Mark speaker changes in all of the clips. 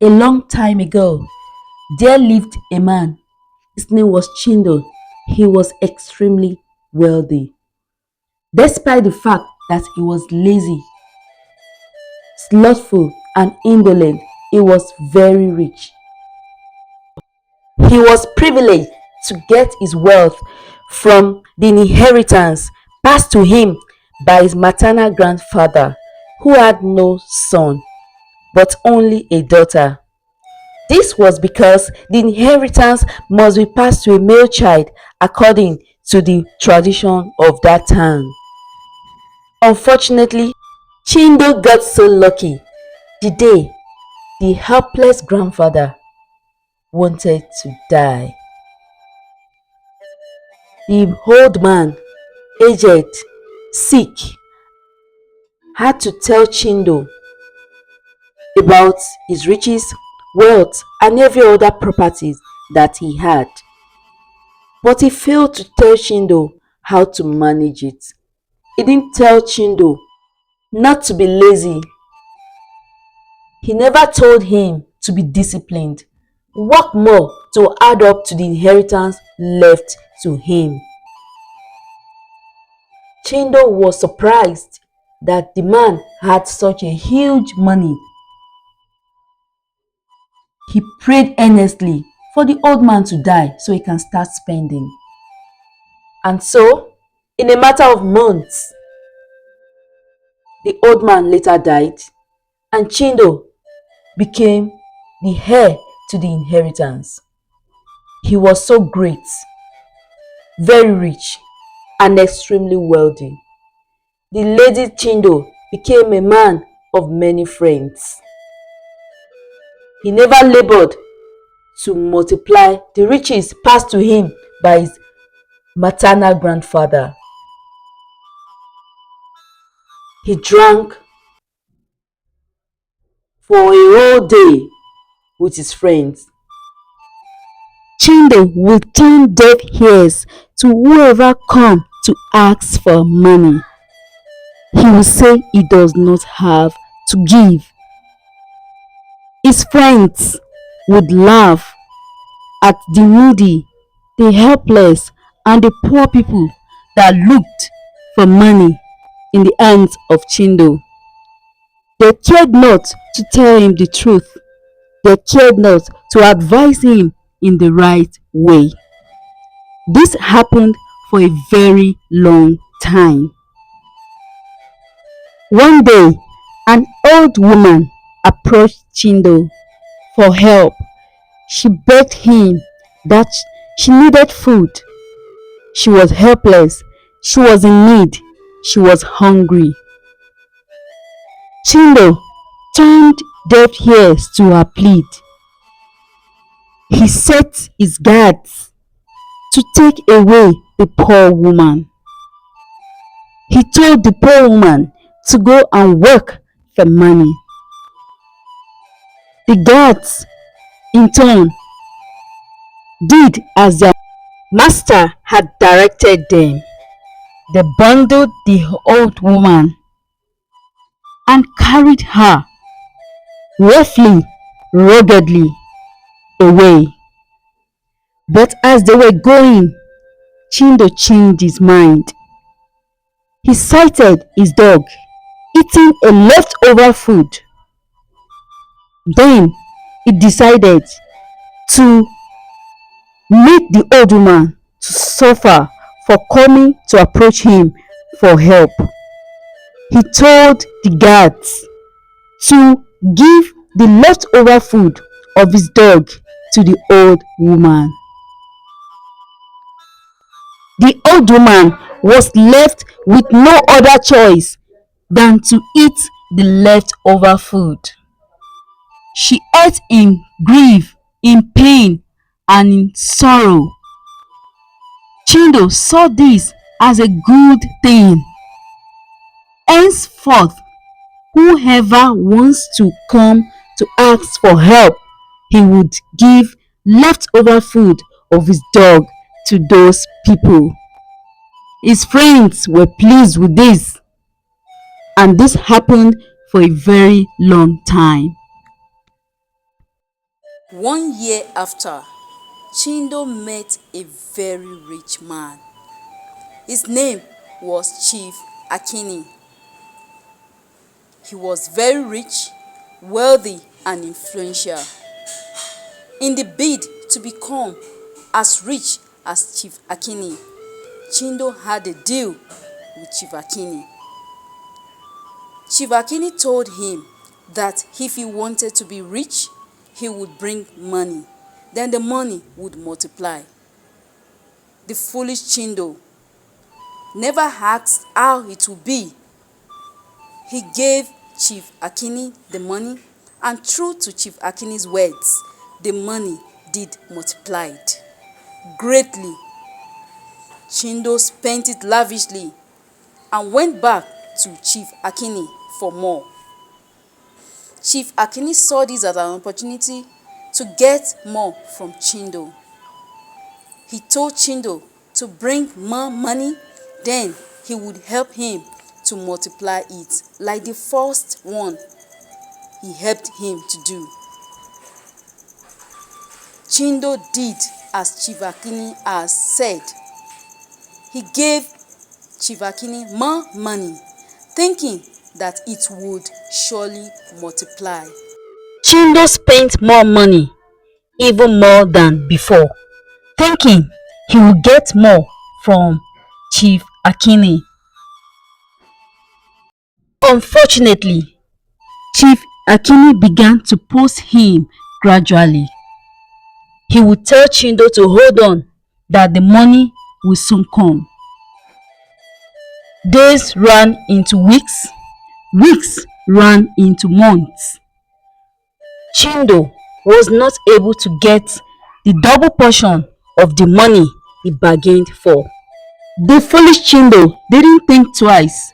Speaker 1: A long time ago, there lived a man. His name was Chindo. He was extremely wealthy. Despite the fact that he was lazy, slothful, and indolent, he was very rich. He was privileged to get his wealth from the inheritance passed to him by his maternal grandfather, who had no son but only a daughter. This was because the inheritance must be passed to a male child according to the tradition of that time. Unfortunately, Chindo got so lucky the day the helpless grandfather wanted to die. The old man, aged, sick, had to tell Chindo about his riches, wealth, and every other properties that he had. But he failed to tell Chindo how to manage it. He didn't tell Chindo not to be lazy. He never told him to be disciplined, work more to add up to the inheritance left to him. Chindo was surprised that the man had such a huge money. He prayed earnestly for the old man to die so he can start spending. And so, in a matter of months, the old man later died and Chindo became the heir to the inheritance. He was so great, very rich, and extremely wealthy. The lady Chindo became a man of many friends. He never labored to multiply the riches passed to him by his maternal grandfather. He drank for a whole day with his friends. Chindo will turn deaf ears to whoever come to ask for money. He will say he does not have to give. His friends would laugh at the needy, the helpless, and the poor people that looked for money in the hands of Chindo. They cared not to tell him the truth. They cared not to advise him in the right way. This happened for a very long time. One day, an old woman approached Chindo for help. She begged him that she needed food. She was helpless. She was in need. She was hungry. Chindo turned deaf ears to her plea. He set his guards to take away the poor woman. He told the poor woman to go and work for money. The guards, in turn, did as their master had directed them. They bundled the old woman and carried her roughly, ruggedly away. But as they were going, Chindo changed his mind. He sighted his dog eating a leftover food. Then he decided to make the old woman to suffer for coming to approach him for help. He told the guards to give the leftover food of his dog to the old woman. The old woman was left with no other choice than to eat the leftover food. She ate in grief, in pain, and in sorrow. Chindo saw this as a good thing. Henceforth, whoever wants to come to ask for help, he would give leftover food of his dog to those people. His friends were pleased with this, and this happened for a very long time.
Speaker 2: One year after, Chindo met a very rich man. His name was Chief Akini. He was very rich, wealthy, and influential. In the bid to become as rich as Chief Akini, Chindo had a deal with Chief Akini. Chief Akini told him that if he wanted to be rich, he would bring money. Then the money would multiply. The foolish Chindo never asked how it would be. He gave Chief Akini the money, and true to Chief Akini's words, the money did multiplied greatly. Chindo spent it lavishly and went back to Chief Akini for more. Chief Akini saw this as an opportunity to get more from Chindo. He told Chindo to bring more money, then he would help him to multiply it like the first one he helped him to do. Chindo did as Chief Akini has said. He gave Chief Akini more money, thinking that it would surely multiply.
Speaker 1: Chindo spent more money, even more than before, thinking he would get more from Chief Akini. Unfortunately, Chief Akini began to post him gradually. He would tell Chindo to hold on, that the money will soon come. Days ran into weeks, weeks ran into months. Chindo was not able to get the double portion of the money he bargained for. The foolish Chindo didn't think twice.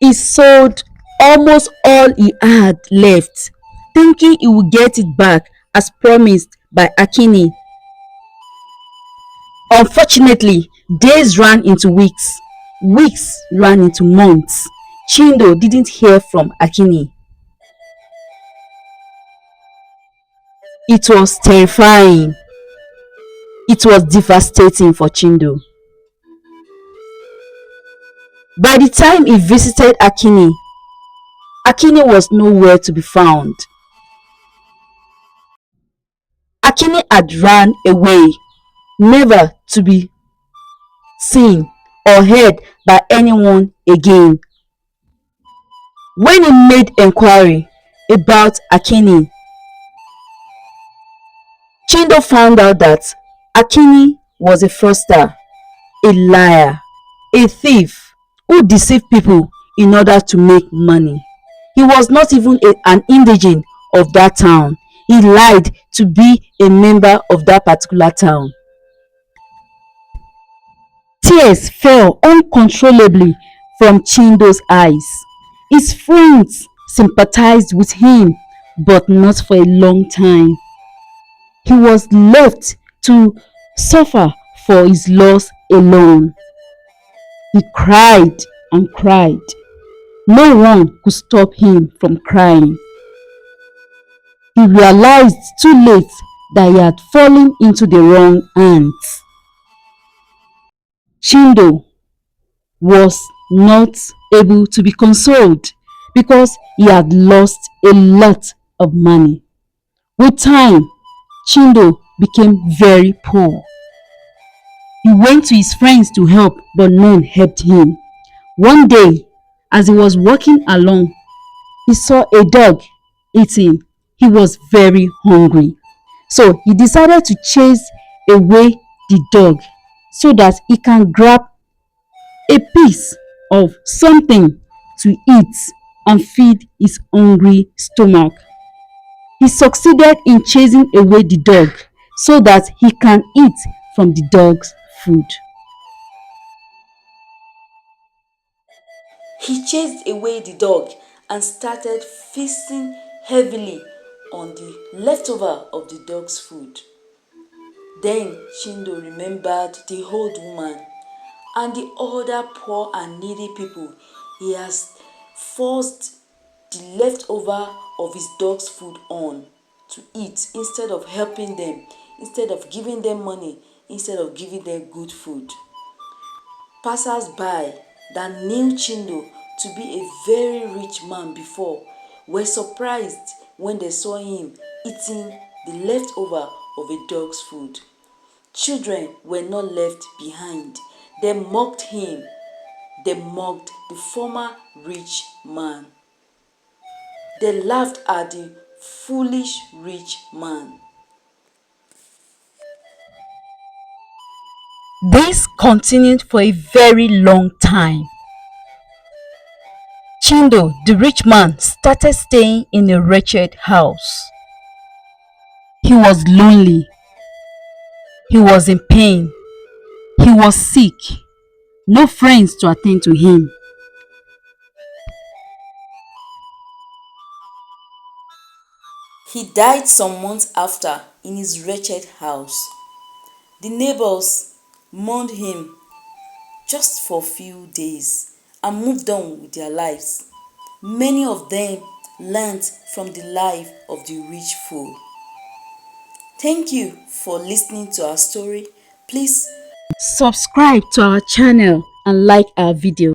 Speaker 1: He sold almost all he had left, thinking he would get it back as promised by Akini. Unfortunately, days ran into weeks, weeks ran into months. Chindo didn't hear from Akini. It was terrifying. It was devastating for Chindo. By the time he visited Akini, Akini was nowhere to be found. Akini had run away, never to be seen or heard by anyone again. When he made inquiry about Akini, Chindo found out that Akini was a fraudster, a liar, a thief who deceived people in order to make money. He was not even an indigene of that town. He lied to be a member of that particular town. Tears fell uncontrollably from Chindo's eyes. His friends sympathized with him, but not for a long time. He was left to suffer for his loss alone. He cried and cried. No one could stop him from crying. He realized too late that he had fallen into the wrong hands. Chindo was not able to be consoled because he had lost a lot of money. With time, Chindo became very poor. He went to his friends to help, but none helped him. One day, as he was walking along, he saw a dog eating. He was very hungry. So he decided to chase away the dog so that he can grab a piece of something to eat and feed his hungry stomach. He succeeded in chasing away the dog so that he can eat from the dog's food.
Speaker 2: He chased away the dog and started feasting heavily on the leftover of the dog's food. Then Chindo remembered the old woman and the other poor and needy people he has forced the leftover of his dog's food on.
Speaker 3: to eat instead of helping them, instead of giving them money, instead of giving them good food. Passers-by that knew Chindo to be a very rich man before were surprised when they saw him eating the leftover of a dog's food. Children were not left behind. They mocked him. They mocked the former rich man. They laughed at the foolish rich man.
Speaker 1: This continued for a very long time. Chindo, the rich man, started staying in a wretched house. He was lonely. He was in pain. He was sick. No friends to attend to him.
Speaker 3: He died some months after in his wretched house. The neighbors mourned him just for a few days and moved on with their lives. Many of them learned from the life of the rich fool. Thank you for listening to our story. Please
Speaker 1: Subscribe to our channel and like our video.